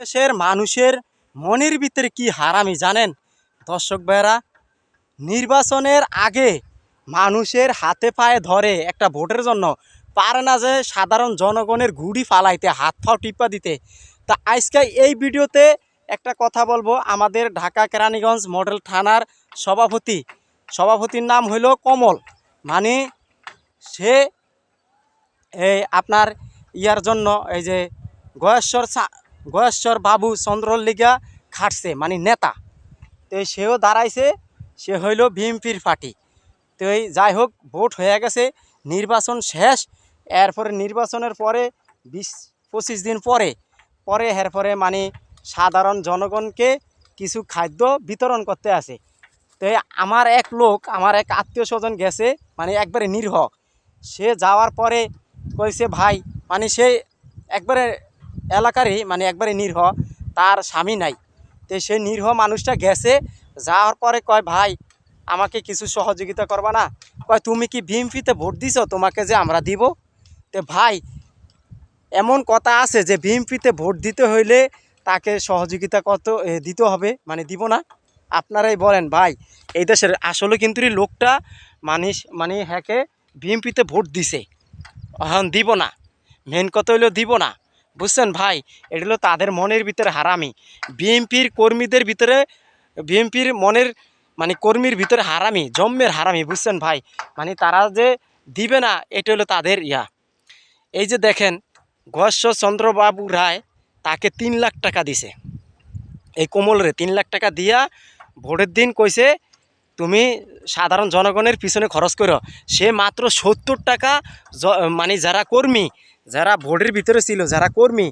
দেশের মানুষের মনের ভিতরে কি হারামি জানেন দর্শক ভাইরা? নির্বাচনের আগে মানুষের হাতে পায়ে ধরে একটা ভোটের জন্য পারে না যে সাধারণ জনগণের ঘুড়ি ফালাইতে, হাত পাও টিপা দিতে। তা আজকে এই ভিডিওতে একটা কথা বলবো। আমাদের ঢাকা কেরানীগঞ্জ মডেল থানার সভাপতির নাম হইল কমল। মানে সে এই আপনার ইয়ার জন্য এই যে গয়েশ্বর বাবু চন্দ্রর লিগা খাটছে, মানে নেতা। তো সেও দাঁড়াইছে, সে হইল বিএনপির পার্টি। তো এই যাই হোক, ভোট হয়ে গেছে, নির্বাচন শেষ। এরপরে নির্বাচনের পরে 20-25 দিন পরে এরপরে মানে সাধারণ জনগণকে কিছু খাদ্য বিতরণ করতে আসে। তো আমার এক আত্মীয় স্বজন গেছে, মানে একবারে নিরীহ। সে যাওয়ার পরে কইছে ভাই, মানে সে একবারে এলাকারই, মানে একবারে নিরীহ, তার স্বামী নাই। তো সেই নিরীহ মানুষটা গেছে, যাওয়ার পরে কয় ভাই আমাকে কিছু সহযোগিতা করবা না? কয় তুমি কি বিএনপিতে ভোট দিছো, তোমাকে যে আমরা দিব? তো ভাই, এমন কথা আছে যে বিএনপিতে ভোট দিতে হইলে তাকে সহযোগিতা দিতে হবে, মানে দিব না? আপনারাই বলেন ভাই, এই দেশের আসলে কিন্তু এই লোকটা মানে হ্যাকে বিএনপিতে ভোট দিছে, এখন দিব না। মেন কথা হইলো দিব না, বুঝছেন ভাই? এটা হলো তাদের মনের ভিতরে হারামি। বিএনপির মনের মানে কর্মীর ভিতরে হারামি, জম্মের হারামি, বুঝছেন ভাই? মানে তারা যে দিবে না, এটা হলো তাদের ইয়া। এই যে দেখেন, গয়েশ্বরচন্দ্রবাবু রায় তাকে 3 লাখ টাকা দিছে, এই কোমলরে 3 লাখ টাকা দিয়া ভোটের দিন কইছে তুমি সাধারণ জনগণের পিছনে খরচ করো। সে মাত্র 70 টাকা, মানে যারা ভোটের ভিতরে ছিল, যারা কর্মী,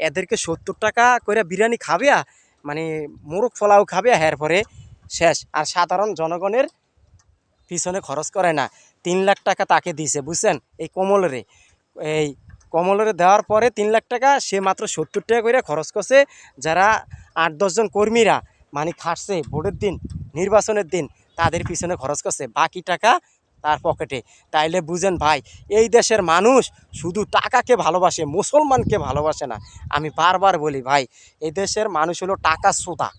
এদেরকে 70 টাকা করে বিরিয়ানি খাবে, মানে মোরগ ফলাও খাবে, পরে শেষ। আর সাধারণ জনগণের পিছনে খরচ করে না। 3 লাখ টাকা তাকে দিছে, বুঝছেন? এই কমলরে দেওয়ার পরে 3 লাখ টাকা সে মাত্র 70 টাকা করে খরচ করছে। যারা 8-10 জন কর্মীরা মানে খাটছে ভোটের দিন, নির্বাচনের দিন, তাদের পিছনে খরচ করছে, বাকি টাকা তার পকেটে। তাইলে বুঝেন ভাই, এই দেশের মানুষ শুধু টাকাকে ভালোবাসে, মুসলমানকে ভালোবাসে না। আমি বারবার বলি ভাই, এই দেশের মানুষ হলো টাকা সোতা,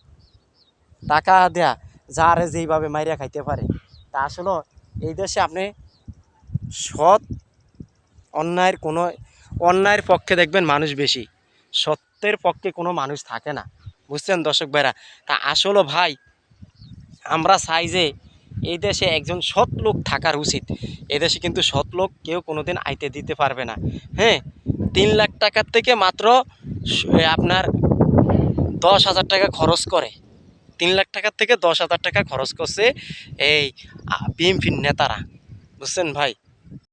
টাকা দেয়া যারে যেইভাবে মাইরা খাইতে পারে। তা আসলে এই দেশে আপনি সৎ অন্যায়ের পক্ষে দেখবেন মানুষ বেশি, সত্যের পক্ষে কোনো মানুষ থাকে না, বুঝছেন দর্শক ভাইরা? তা আসলে ভাই, আমরা চাই যে এই দেশে একজন সৎ লোক থাকার উচিত। এদেশে কিন্তু সৎ লোক কেউ কোনোদিন আইতে দিতে পারবে না। হ্যাঁ, 3 লাখ টাকার থেকে মাত্র আপনার 10,000 টাকা খরচ করে, 3 লাখ টাকার থেকে 10,000 টাকা খরচ করছে এই বিএনপির নেতারা, বুঝছেন ভাই?